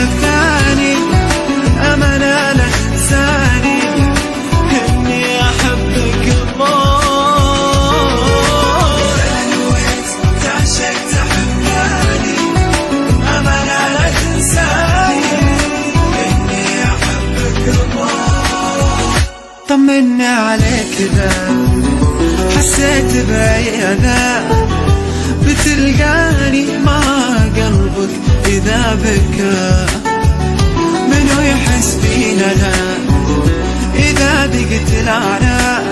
تحبني أمانة لا تنساني إني أحبك الله. إذا نويت تعشق تحبني أمانة لا تنساني إني أحبك الله. طمني عليك إذا حسيت بأذى بتلقاني مع قلبك إذا بكى. منو يحس فينا لا إذا ضقت العناء؟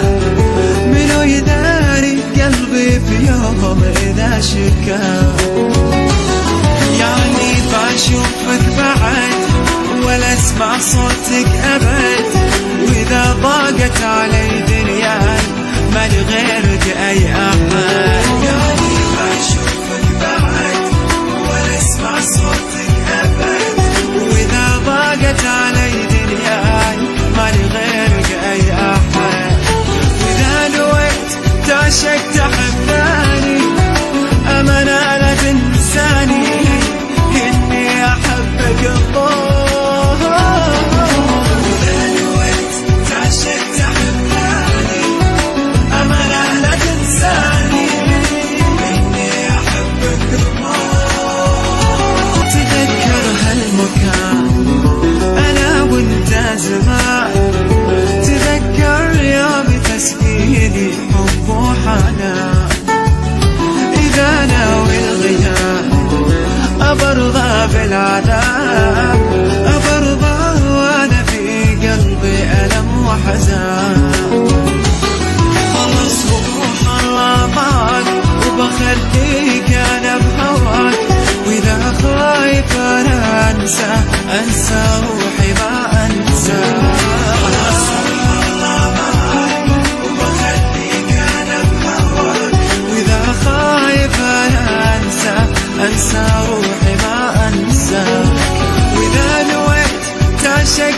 منو يداري قلبي في يوم إذا شكا؟ يعني بشوفك بعد ولا اسمع صوتك أبد، وإذا ضاقت علي دنياي ما لغيرك أي أحد. يعني بشوفك بعد ولا اسمع صوتك أبد، وإذا ضاقت علي دنياي ما لغيرك أي أحد. وإذا نويت تعشق تحبني أمانة لا تنساني إني أحبك الله. تذكر يوم تسقيني حب وحنان، إذا ناوي الغياب أبرضى بالعذاب، أبرضى وأنا في قلبي ألم وحزان. خلص روح الله معك وبخليك أنا بهواك، وإذا خايف أنا أنسى روحي ما أنسى. خلاص الله معك وبخليك أنا بهواك، وإذا خايف أنا أنسى روحي ما أنساك. وإذا نويت تعشق